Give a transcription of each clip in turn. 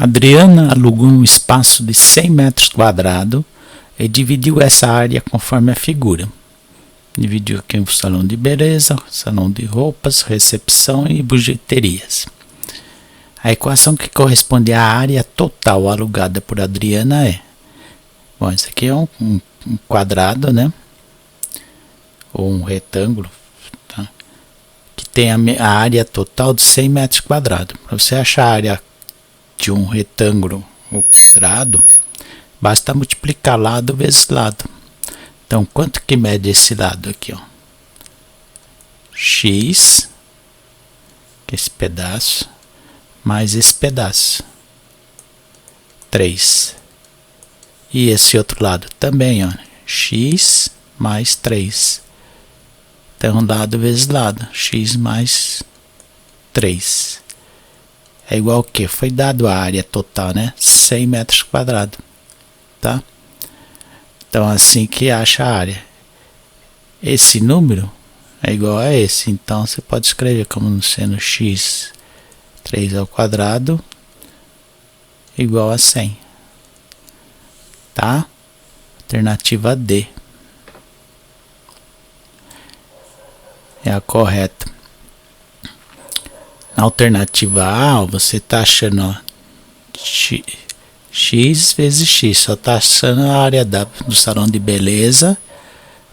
Adriana alugou um espaço de 100 metros quadrados e dividiu essa área conforme a figura. Dividiu aqui o salão de beleza, salão de roupas, recepção e bijuterias. A equação que corresponde à área total alugada por Adriana é... Bom, esse aqui é um quadrado, né? Ou um retângulo, tá? Que tem a área total de 100 metros quadrados. Para você achar a área de um retângulo ou quadrado, basta multiplicar lado vezes lado. Então, quanto que mede esse lado aqui, ó? X, que é esse pedaço, mais esse pedaço, 3. E esse outro lado também, ó, x mais 3. Então, lado vezes lado, x mais 3. É igual o que? Foi dado a área total, né? 100 metros quadrados, tá? Então, assim que acha a área. Esse número é igual a esse. Então, você pode escrever como sendo x 3 ao quadrado igual a 100. Tá? Alternativa D é a correta. Na alternativa A, você está achando, ó, x vezes x, só está achando a área do salão de beleza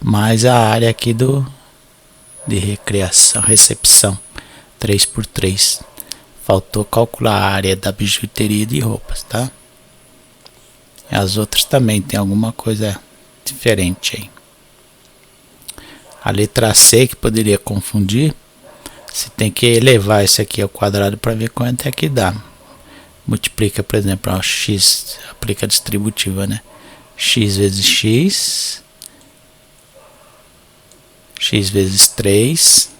mais a área aqui de recreação, recepção, 3 por 3. Faltou calcular a área da bijuteria de roupas, tá? As outras também tem alguma coisa diferente aí. A letra C, que poderia confundir, você tem que elevar isso aqui ao quadrado para ver quanto é que dá. Multiplica, por exemplo, ó, x, aplica a distributiva, né? X vezes x, x vezes 3,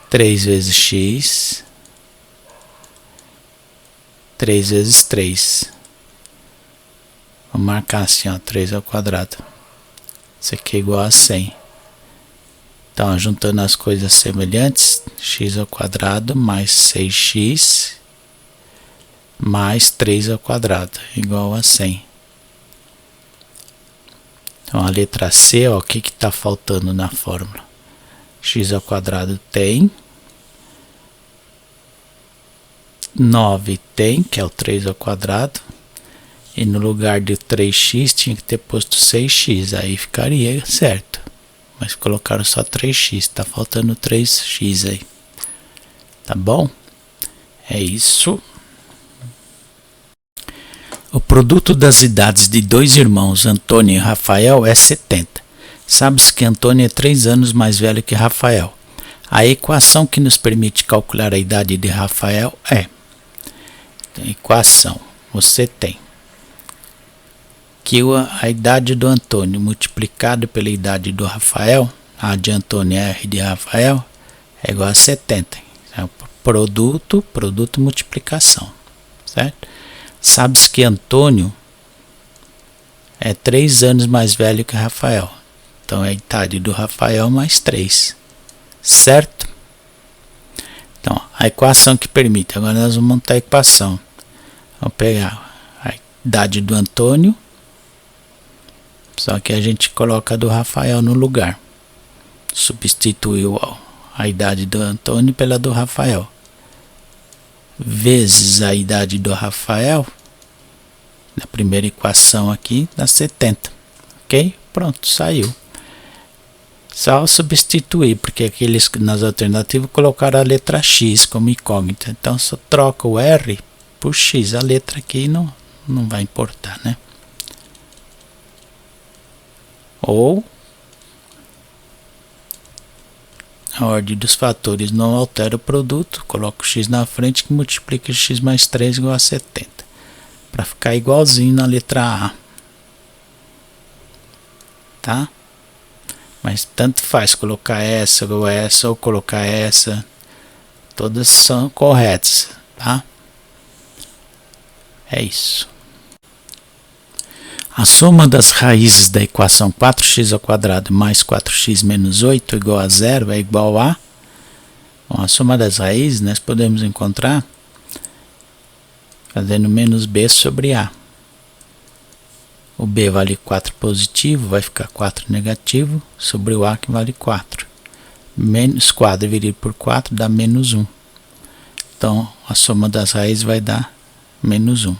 3 vezes x, 3 vezes 3. Vou marcar assim, ó, 3 ao quadrado. Isso aqui é igual a 100. Então, juntando as coisas semelhantes, x ao quadrado mais 6x mais 3 ao quadrado igual a 100. Então, a letra C, ó, o que está faltando na fórmula? X ao quadrado tem, 9 tem, que é o 3 ao quadrado, e no lugar de 3x tinha que ter posto 6x, aí ficaria certo. Mas colocaram só 3x, tá faltando 3x aí. Tá bom? É isso. O produto das idades de dois irmãos, Antônio e Rafael, é 70. Sabe-se que Antônio é 3 anos mais velho que Rafael. A equação que nos permite calcular a idade de Rafael é... A equação, você tem que a idade do Antônio multiplicado pela idade do Rafael, A de Antônio e R de Rafael, é igual a 70. É o produto multiplicação, certo? Sabe-se que Antônio é 3 anos mais velho que Rafael. Então, é a idade do Rafael mais 3, certo? Então, a equação que permite, agora nós vamos montar a equação. Vamos pegar a idade do Antônio, só que a gente coloca a do Rafael no lugar. Substituiu a idade do Antônio pela do Rafael. Vezes a idade do Rafael, na primeira equação aqui, dá 70. Ok? Pronto, saiu. Só substituir, porque aqueles nas alternativas colocaram a letra X como incógnita. Então, só troca o R por X. A letra aqui não vai importar, né? Ou a ordem dos fatores não altera o produto, coloca o x na frente que multiplica x mais 3 igual a 70, para ficar igualzinho na letra A, tá? Mas tanto faz colocar essa ou colocar essa, todas são corretas, tá? É isso. A soma das raízes da equação 4x ao quadrado mais 4x menos 8 igual a 0 é igual a... Bom, a soma das raízes nós podemos encontrar fazendo menos b sobre a. O b vale 4 positivo, vai ficar 4 negativo, sobre o a que vale 4. Menos 4 dividido por 4 dá menos 1. Então, a soma das raízes vai dar menos 1.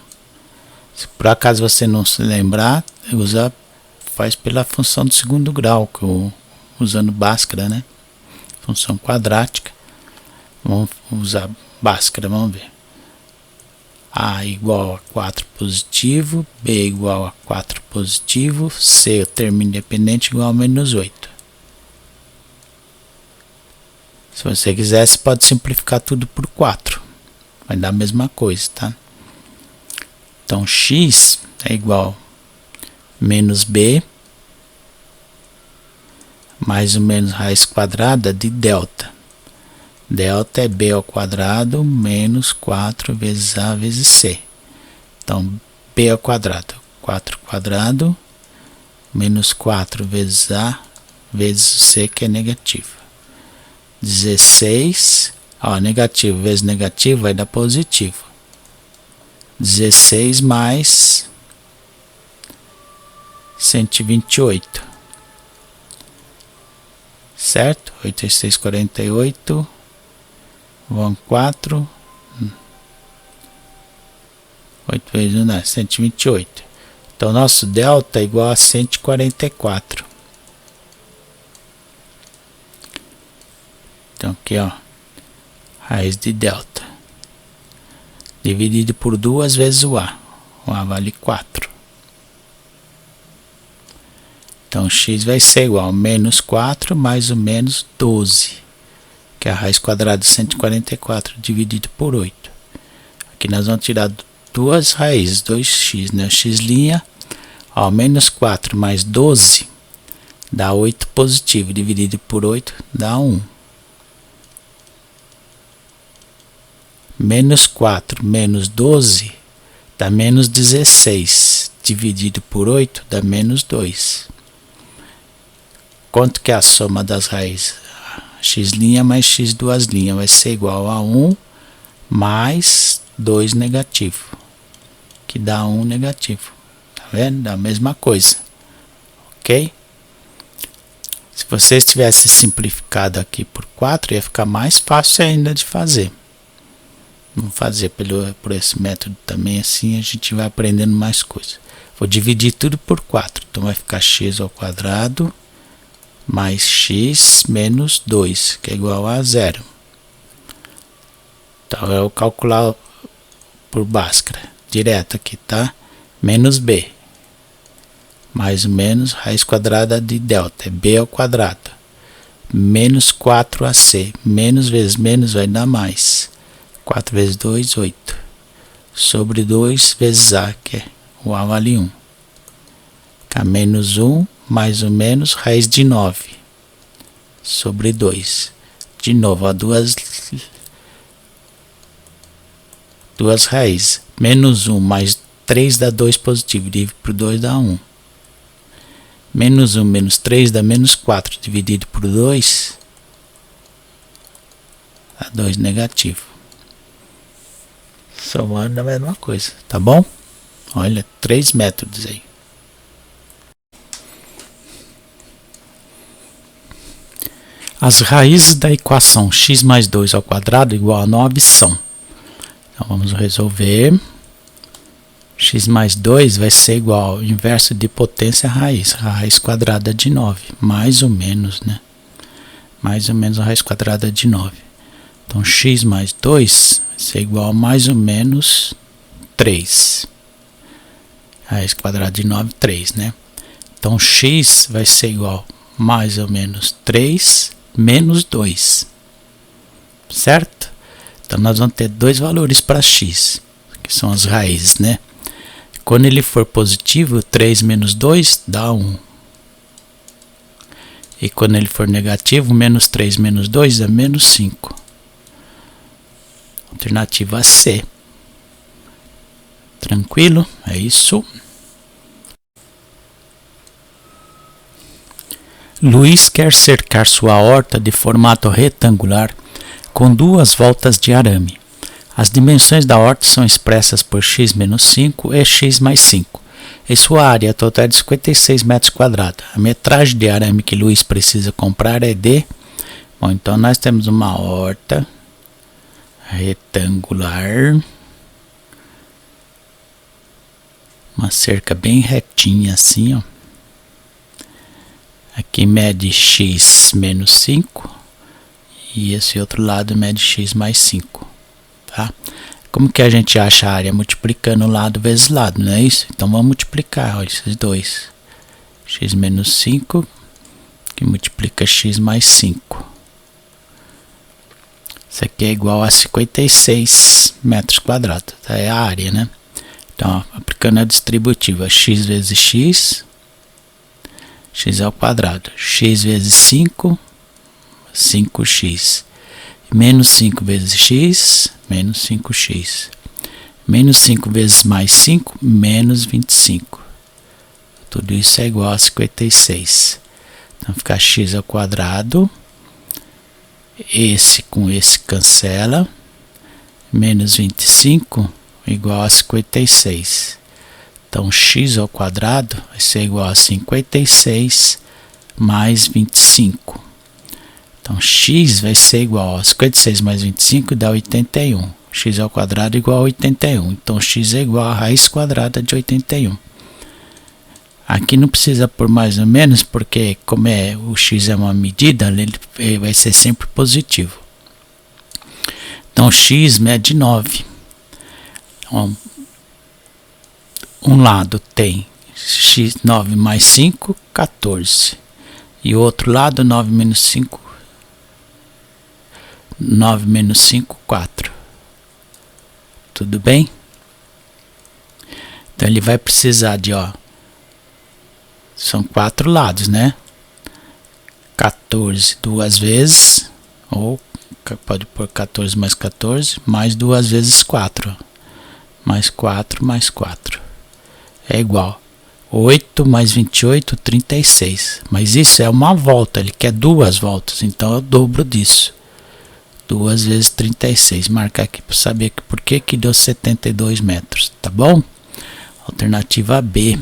Se por acaso você não se lembrar, faz pela função do segundo grau, usando Bhaskara, né? Função quadrática. Vamos usar Bhaskara, vamos ver. A igual a 4 positivo, B igual a 4 positivo, C, o termo independente, igual a menos 8. Se você quiser, você pode simplificar tudo por 4. Vai dar a mesma coisa, tá? Então, x é igual a menos b mais ou menos raiz quadrada de delta. Delta é b ao quadrado menos 4 vezes a vezes c. Então, b ao quadrado, 4 quadrado, menos 4 vezes a vezes c, que é negativo. 16, ó, negativo vezes negativo vai dar positivo. 16 mais 128. Certo? 8 vezes 6, 48. Vão 4. 8 vezes 1 dá 128. Então, nosso delta é igual a 144. Então, aqui, ó, raiz de delta dividido por 2 vezes o a. O a vale 4. Então, x vai ser igual a menos 4 mais ou menos 12, que é a raiz quadrada de 144 dividido por 8. Aqui nós vamos tirar duas raízes, 2x, né? X', ó, menos 4 mais 12 dá 8 positivo, dividido por 8 dá 1. Menos 4 menos 12 dá menos 16, dividido por 8 dá menos 2. Quanto que é a soma das raízes? X' mais x duas linhas vai ser igual a 1 mais 2 negativo, que dá 1 negativo. Tá vendo? Dá a mesma coisa. Ok? Se vocês tivessem simplificado aqui por 4, ia ficar mais fácil ainda de fazer. Vamos fazer por esse método também, assim a gente vai aprendendo mais coisas. Vou dividir tudo por 4, então vai ficar x ao quadrado mais x menos 2, que é igual a 0. Então eu vou calcular por Bhaskara, direto aqui, tá? Menos b, mais ou menos raiz quadrada de delta, é b ao quadrado, menos 4ac, menos vezes menos vai dar mais. 4 vezes 2, 8. Sobre 2 vezes a, que é o a vale 1. Fica menos 1, mais ou menos, raiz de 9. Sobre 2. De novo, ó, duas raízes. Menos 1 mais 3 dá 2 positivo, dividido por 2 dá 1. Menos 1 menos 3 dá menos 4, dividido por 2 dá 2 negativo. Somando a mesma coisa, tá bom? Olha, 3 métodos aí. As raízes da equação x mais 2 ao quadrado igual a 9 são. Então vamos resolver. X mais 2 vai ser igual ao inverso de potência raiz. A raiz quadrada de 9, mais ou menos, né? Mais ou menos a raiz quadrada de 9. Então x mais 2 vai ser igual a mais ou menos 3. Raiz quadrada de 9, 3, né? Então x vai ser igual a mais ou menos 3 menos 2. Certo? Então nós vamos ter dois valores para x, que são as raízes, né? Quando ele for positivo, 3 menos 2 dá 1. E quando ele for negativo, menos 3 menos 2 dá menos 5. Alternativa C. Tranquilo? É isso. Luiz quer cercar sua horta de formato retangular com 2 voltas de arame. As dimensões da horta são expressas por x menos 5 e x mais 5. E sua área total é de 56 metros quadrados. A metragem de arame que Luiz precisa comprar é de... Bom, então nós temos uma horta retangular, uma cerca bem retinha assim, ó. Aqui mede x menos 5 e esse outro lado mede x mais 5, tá? Como que a gente acha a área? Multiplicando lado vezes lado, não é isso? Então vamos multiplicar, olha, esses dois. X menos 5 que multiplica x mais 5. Isso aqui é igual a 56 metros quadrados, tá? É a área, né? Então, ó, aplicando a distributiva, x vezes x, x ao quadrado. X vezes 5, 5x. Menos 5 vezes x, menos 5x. Menos 5 vezes mais 5, menos 25. Tudo isso é igual a 56. Então, fica x ao quadrado. Esse com esse cancela. Menos 25 igual a 56. Então, x ao quadrado vai ser igual a 56 mais 25. Então, x vai ser igual a 56 mais 25 dá 81. X ao quadrado igual a 81. Então, x é igual a raiz quadrada de 81. Aqui não precisa por mais ou menos, porque como o x é uma medida, ele vai ser sempre positivo. Então, x mede 9. Então, um lado tem x, 9 mais 5, 14. E o outro lado, 9 menos 5, 4. Tudo bem? Então, ele vai precisar de, ó, são 4 lados, né? 14 duas vezes, ou pode pôr 14 mais 14, mais 2 vezes 4. Mais 4, mais 4. É igual. 8 mais 28, 36. Mas isso é uma volta, ele quer 2 voltas, então é o dobro disso. 2 vezes 36. Marcar aqui para saber por que deu 72 metros, tá bom? Alternativa B.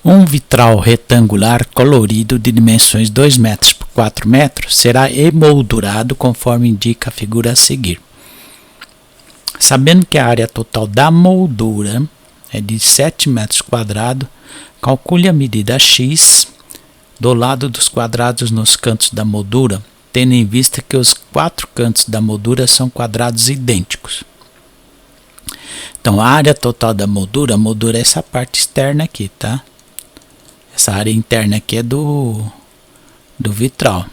Um vitral retangular colorido de dimensões 2 metros por 4 metros será emoldurado conforme indica a figura a seguir. Sabendo que a área total da moldura é de 7 metros quadrados, calcule a medida x do lado dos quadrados nos cantos da moldura, tendo em vista que os 4 cantos da moldura são quadrados idênticos. Então, a área total da moldura, a moldura é essa parte externa aqui, tá? Essa área interna aqui é do vitral.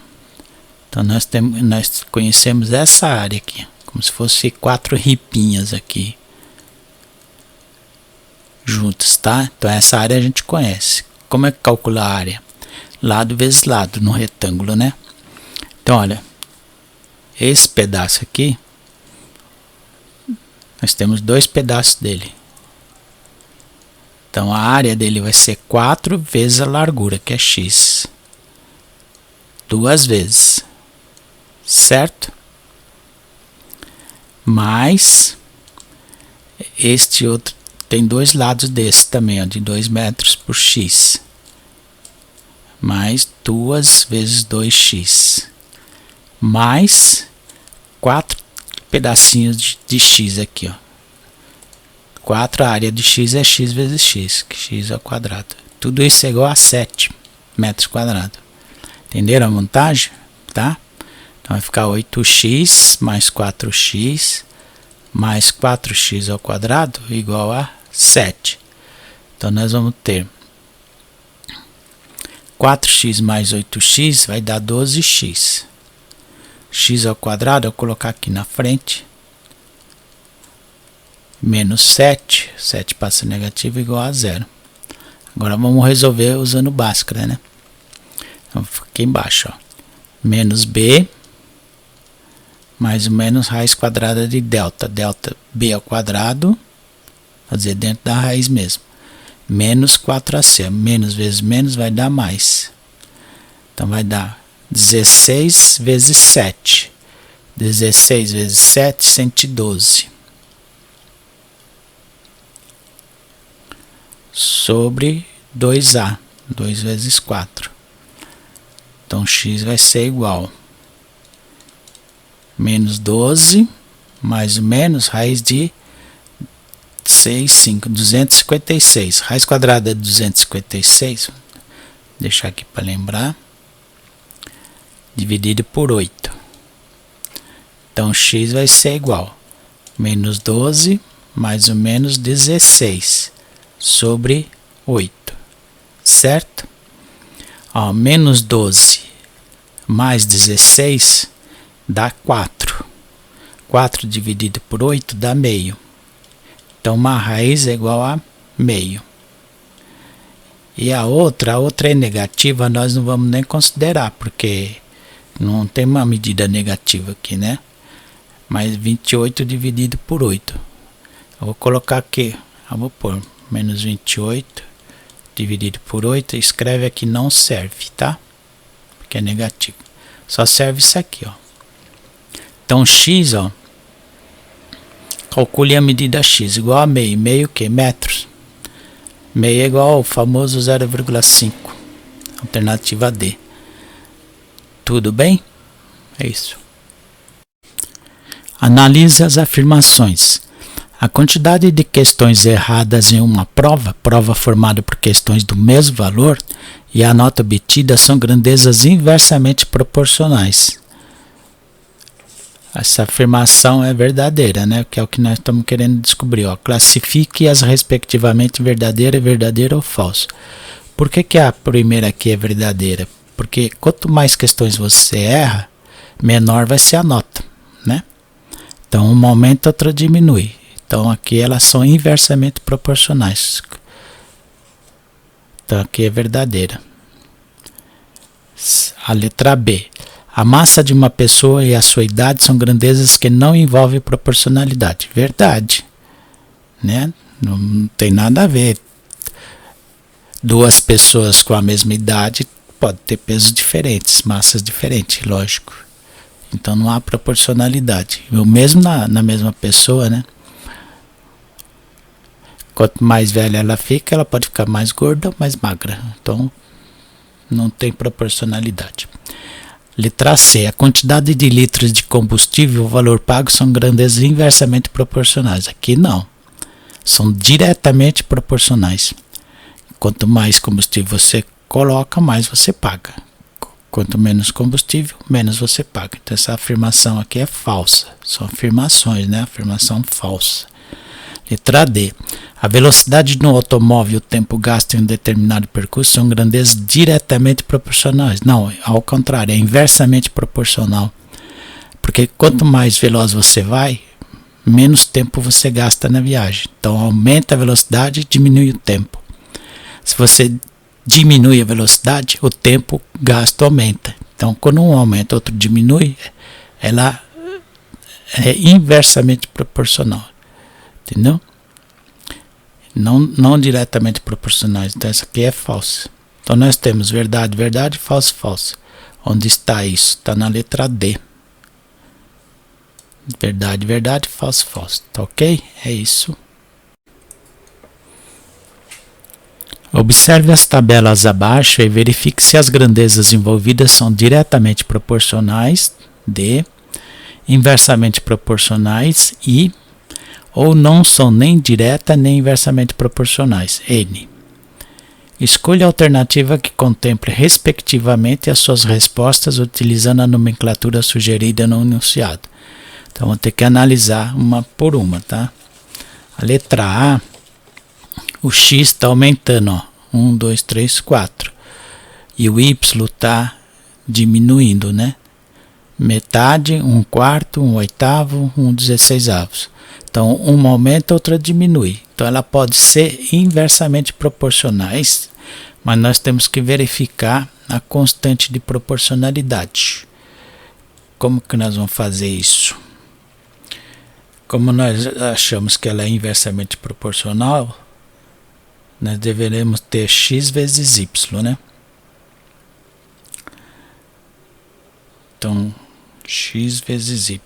Então, nós conhecemos essa área aqui, como se fosse 4 ripinhas aqui juntas, tá? Então, essa área a gente conhece. Como é que calcula a área? Lado vezes lado, no retângulo, né? Então, olha, esse pedaço aqui, nós temos 2 pedaços dele. Então, a área dele vai ser 4 vezes a largura, que é x. 2 vezes. Certo? Mais este outro, tem 2 lados desse também, ó, de 2 metros por x. Mais 2 vezes 2x. Mais 4 pedacinhos de x aqui, ó. 4, a área de x é x vezes x, que x ao quadrado. Tudo isso é igual a 7 metros quadrados. Entenderam a vantagem? Tá? Então vai ficar 8x mais 4x mais 4x ao quadrado igual a 7. Então nós vamos ter 4x mais 8x vai dar 12x. X ao quadrado, eu vou colocar aqui na frente. Menos 7. 7 passa negativo igual a 0. Agora vamos resolver usando Bhaskara, né? Então fica aqui embaixo, ó. Menos b mais ou menos raiz quadrada de delta. Delta b ao quadrado. Fazer dentro da raiz mesmo. Menos 4ac. Menos vezes menos vai dar mais. Então vai dar 16 vezes 7. 16 vezes 7, 112. Sobre 2a, 2 vezes 4. Então x vai ser igual menos 12 mais ou menos raiz de 6, 5, 256. Raiz quadrada de 256, vou deixar aqui para lembrar, dividido por 8. Então x vai ser igual menos 12 mais ou menos 16 sobre 8, certo? Ó, menos 12 mais 16 dá 4. 4 dividido por 8 dá meio. Então uma raiz é igual a meio. E a outra é negativa, nós não vamos nem considerar, porque não tem uma medida negativa aqui, né? Mas 28 dividido por 8. Eu vou colocar aqui, eu vou pôr menos 28 dividido por 8, escreve aqui não serve, tá? Porque é negativo. Só serve isso aqui, ó. Então x, ó, calcule a medida x igual a meio. Meio o que? Metros. Meio é igual ao famoso 0,5. Alternativa D. Tudo bem? É isso. Analise as afirmações. A quantidade de questões erradas em uma prova formada por questões do mesmo valor, e a nota obtida são grandezas inversamente proporcionais. Essa afirmação é verdadeira, né? Que é o que nós estamos querendo descobrir. Ó. Classifique-as respectivamente verdadeira ou falso. Por que a primeira aqui é verdadeira? Porque quanto mais questões você erra, menor vai ser a nota, né? Então uma aumenta, outra diminui. Então aqui elas são inversamente proporcionais. Então aqui é verdadeira. A letra B. A massa de uma pessoa e a sua idade são grandezas que não envolvem proporcionalidade. Verdade, né? Não tem nada a ver. Duas pessoas com a mesma idade podem ter pesos diferentes, massas diferentes, lógico. Então não há proporcionalidade. O mesmo na mesma pessoa, né? Quanto mais velha ela fica, ela pode ficar mais gorda ou mais magra. Então não tem proporcionalidade. Letra C. A quantidade de litros de combustível e o valor pago são grandezas inversamente proporcionais. Aqui não. São diretamente proporcionais. Quanto mais combustível você coloca, mais você paga. Quanto menos combustível, menos você paga. Então essa afirmação aqui é falsa. São afirmações, né? Afirmação falsa. Letra D. A velocidade no automóvel e o tempo gasto em um determinado percurso são grandezas diretamente proporcionais. Não, ao contrário, é inversamente proporcional. Porque quanto mais veloz você vai, menos tempo você gasta na viagem. Então aumenta a velocidade, diminui o tempo. Se você diminui a velocidade, o tempo gasto aumenta. Então quando um aumenta, outro diminui, ela é inversamente proporcional. Entendeu? Não diretamente proporcionais. Então essa aqui é falsa. Então nós temos verdade, falso, falso. Onde está isso? Está na letra D. Verdade, falso, falso. Tá ok? É isso. Observe as tabelas abaixo e verifique se as grandezas envolvidas são diretamente proporcionais, D, inversamente proporcionais, I, ou não são nem direta nem inversamente proporcionais, N. Escolha a alternativa que contemple respectivamente as suas respostas utilizando a nomenclatura sugerida no enunciado. Então vou ter que analisar uma por uma, tá? A letra A, o X está aumentando, ó, 1, 2, 3, 4. E o Y está diminuindo, né? Metade, 1/4, 1/8, 1/16. Então, uma aumenta, outra diminui. Então, ela pode ser inversamente proporcionais, mas nós temos que verificar a constante de proporcionalidade. Como que nós vamos fazer isso? Como nós achamos que ela é inversamente proporcional, nós deveremos ter x vezes y, né? Então, x vezes y.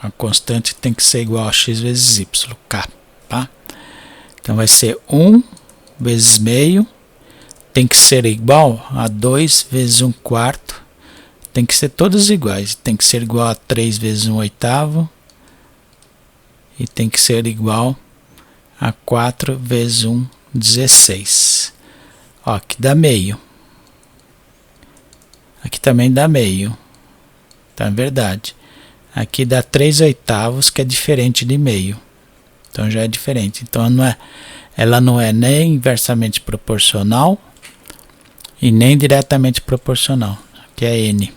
A constante tem que ser igual a x vezes y, k, tá? Então, vai ser 1 vezes meio, tem que ser igual a 2 vezes 1/4, tem que ser todos iguais, tem que ser igual a 3 vezes 1/8, e tem que ser igual a 4 vezes 1/16. Ó, aqui dá meio. Aqui também dá meio. Então é verdade. Aqui dá 3/8, que é diferente de meio. Então já é diferente. Então ela não é nem inversamente proporcional e nem diretamente proporcional. Aqui é n.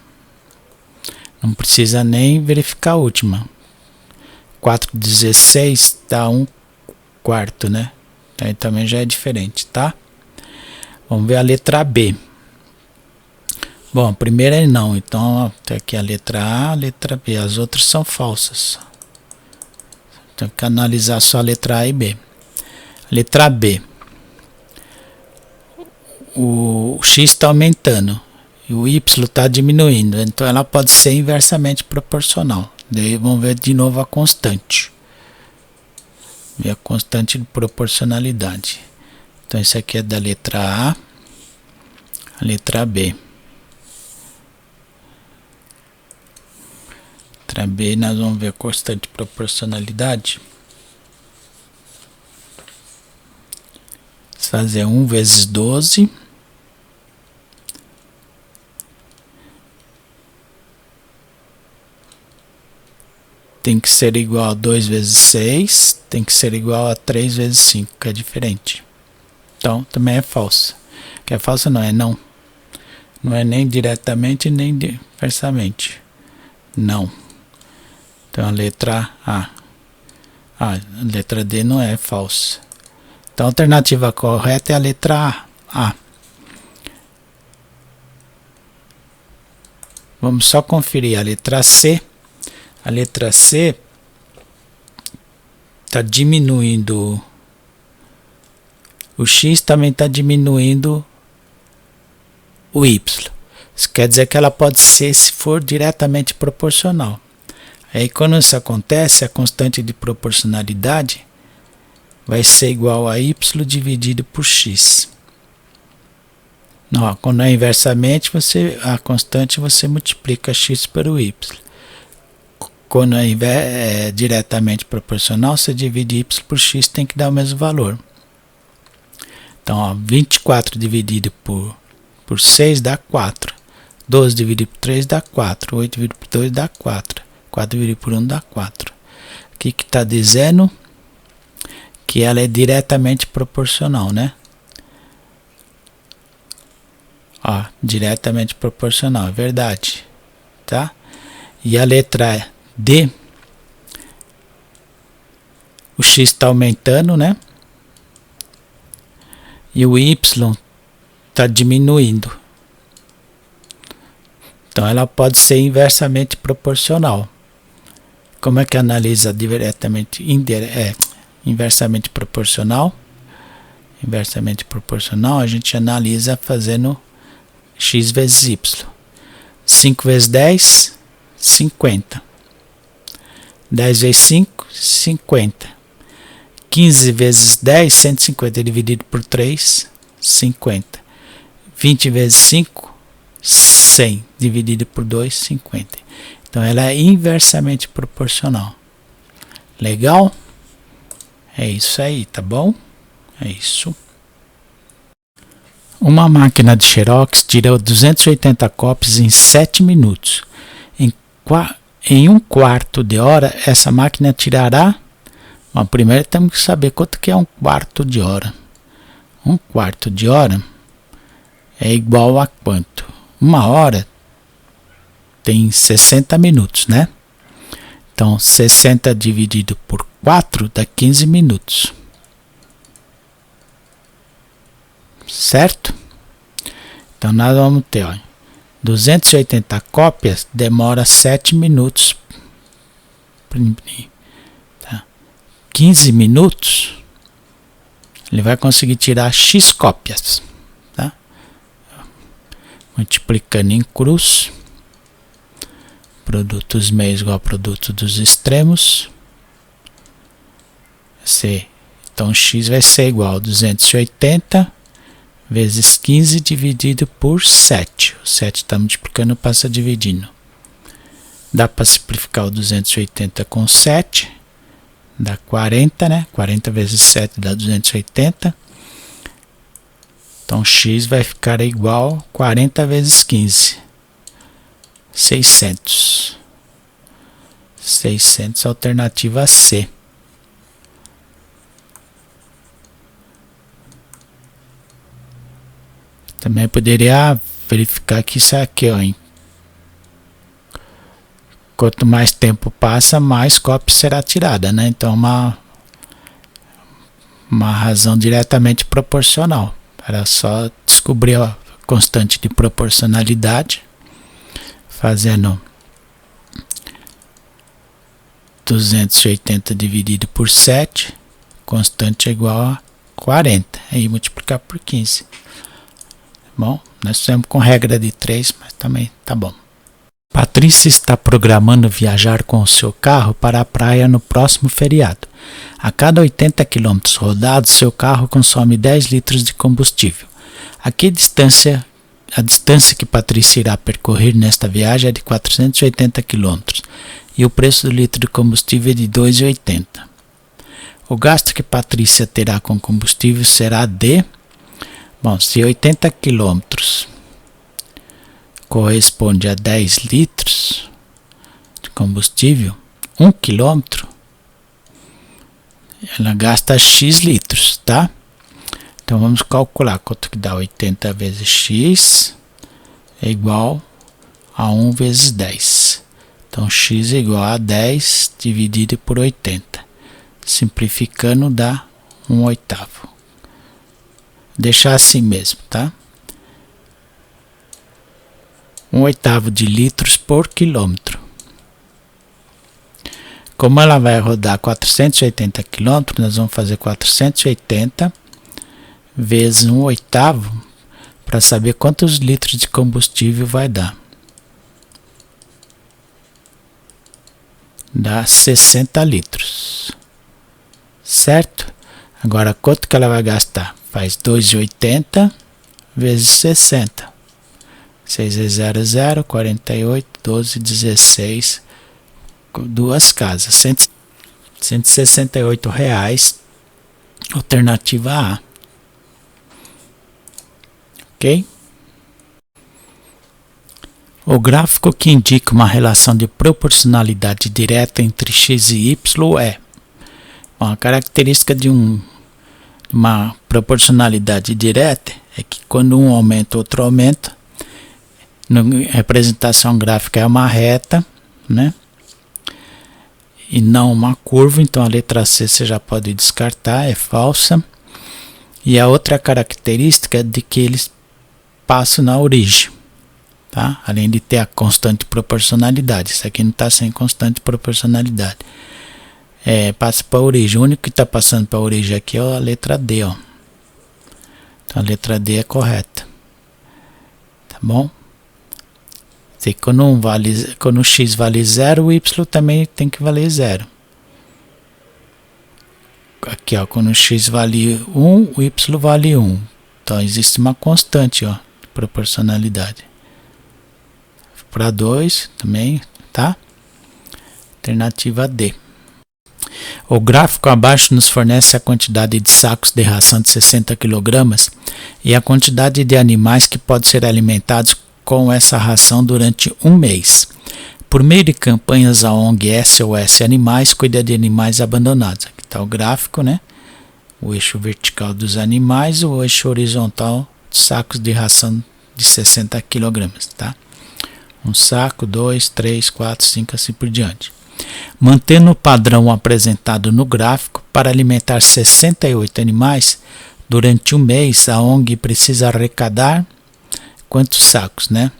Não precisa nem verificar a última. 4/16 dá 1/4, né? Então aí também já é diferente, tá? Vamos ver a letra B. Bom, a primeira é não, então tem aqui a letra A, a letra B, as outras são falsas. Tem que analisar só a letra A e B. Letra B. O x está aumentando e o y está diminuindo, então ela pode ser inversamente proporcional. Daí vamos ver de novo a constante. Ver a constante de proporcionalidade. Então isso aqui é da letra A, a letra B. Letra B, nós vamos ver a constante de proporcionalidade. Vamos fazer 1 vezes 12. Tem que ser igual a 2 vezes 6. Tem que ser igual a 3 vezes 5, que é diferente. Então, também é falsa. Que é falsa não, é não. Não é nem diretamente, nem inversamente. Não. Então, a letra A. A letra D não é falsa. Então, a alternativa correta é a letra A. Vamos só conferir a letra C. A letra C está diminuindo o x, também está diminuindo o y. Isso quer dizer que ela pode ser se for diretamente proporcional. Aí quando isso acontece, a constante de proporcionalidade vai ser igual a y dividido por x. Não, quando é inversamente, a constante você multiplica x pelo y. Quando é diretamente proporcional, você divide y por x, tem que dar o mesmo valor. Então, ó, 24 dividido por 6 dá 4. 12 dividido por 3 dá 4. 8 dividido por 2 dá 4. 4 dividido por 1 dá 4. Aqui que está dizendo que ela é diretamente proporcional, né? Ó, diretamente proporcional, é verdade, tá? E a letra D, o x está aumentando, né? E o y está diminuindo. Então ela pode ser inversamente proporcional. Como é que analisa diretamente, inversamente proporcional? Inversamente proporcional a gente analisa fazendo x vezes y. 5 vezes 10, 50. 10 vezes 5, 50. 15 vezes 10, 150 dividido por 3, 50. 20 vezes 5, 100 dividido por 2, 50. Então ela é inversamente proporcional. Legal? É isso aí, tá bom? É isso. Uma máquina de Xerox tira 280 cópias em 7 minutos. Em 1/4 de hora, essa máquina tirará... Bom, primeiro temos que saber quanto que é 1/4 de hora. 1/4 de hora é igual a quanto? 1 hora tem 60 minutos, né? Então, 60 dividido por 4 dá 15 minutos. Certo? Então, nós vamos ter, ó, 280 cópias demora 7 minutos. 15 minutos, ele vai conseguir tirar x cópias, tá? Multiplicando em cruz, Produto dos meios igual ao produto dos extremos. Então x vai ser igual a 280 vezes 15 dividido por 7. O 7 está multiplicando, passa dividindo. Dá para simplificar o 280 com 7. Dá 40, né? 40 vezes 7 dá 280. Então x vai ficar igual a 40 vezes 15. 600. 600, alternativa C. Também poderia verificar que isso aqui, ó, quanto mais tempo passa, mais cópia será tirada, né? Então, uma razão diretamente proporcional. Era só descobrir a constante de proporcionalidade, fazendo 280 dividido por 7, constante é igual a 40, aí multiplicar por 15. Bom, nós estamos com regra de 3, mas também tá bom. Patrícia está programando viajar com o seu carro para a praia no próximo feriado. A cada 80 km rodados, seu carro consome 10 litros de combustível. A distância que Patrícia irá percorrer nesta viagem é de 480 km e o preço do litro de combustível é de R$ 2,80. O gasto que Patrícia terá com combustível será de... Bom, se 80 km corresponde a 10 litros de combustível, 1 km, ela gasta X litros, tá? Então vamos calcular quanto que dá 80 vezes X é igual a 1 vezes 10. Então X é igual a 10 dividido por 80. Simplificando dá 1/8. Deixar assim mesmo, tá? 1/8 de litros por quilômetro. Como ela vai rodar 480 km, nós vamos fazer 480 vezes 1/8 para saber quantos litros de combustível vai dar. Dá 60 litros. Certo? Agora, quanto que ela vai gastar? Faz 2,80 vezes 60. 6 vezes 0, 0, 48, 12, 16, duas casas, R$168, alternativa A. Ok? O gráfico que indica uma relação de proporcionalidade direta entre x e y é... Bom, a característica de uma proporcionalidade direta é que quando um aumenta, outro aumenta. Na representação gráfica é uma reta, né? E não uma curva, então a letra C você já pode descartar, é falsa. E a outra característica é de que eles passam na origem, tá? Além de ter a constante proporcionalidade, isso aqui não está sem constante proporcionalidade. Passa para a origem, o único que está passando para a origem aqui é a letra D, ó. Então a letra D é correta, tá bom? Quando o x vale 0, o y também tem que valer 0. Aqui, ó, quando o x vale 1, o y vale 1. Então existe uma constante, ó, de proporcionalidade. Para 2 também, tá? Alternativa D. O gráfico abaixo nos fornece a quantidade de sacos de ração de 60 kg e a quantidade de animais que podem ser alimentados com essa ração durante um mês. Por meio de campanhas, a ONG SOS Animais cuida de animais abandonados. Aqui está o gráfico, né? O eixo vertical dos animais, o eixo horizontal de sacos de ração de 60 kg, tá? Um saco, 2, 3, 4, 5, assim por diante. Mantendo o padrão apresentado no gráfico, para alimentar 68 animais durante um mês, a ONG precisa arrecadar quantos sacos, né?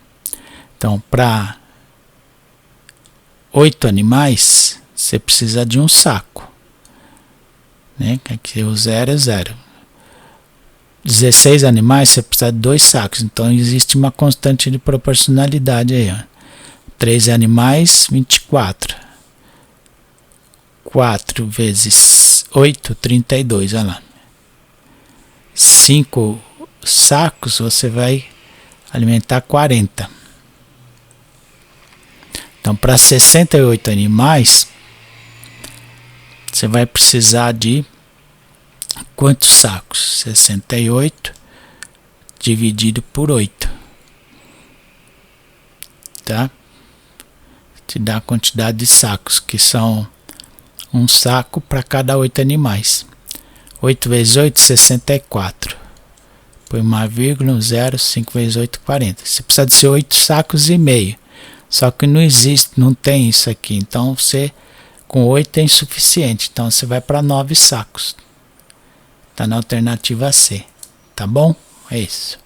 Então, para 8 animais, você precisa de um saco, né? Aqui o 0 é 0. 16 animais, você precisa de 2 sacos. Então, existe uma constante de proporcionalidade aí, ó. 13 animais, 24. 4 vezes 8, 32, olha lá. 5 sacos, você vai alimentar 40. Então, para 68 animais, você vai precisar de quantos sacos? 68 dividido por 8. Tá? Te dá a quantidade de sacos, que são um saco para cada 8 animais. 8 vezes 8, 64. Põe uma vírgula, 1 zero, 5 vezes 8, 40. Você precisa de ser 8 sacos e meio. Só que não existe, não tem isso aqui. Então, você com 8 é insuficiente. Então, você vai para 9 sacos. Está na alternativa C. Tá bom? É isso.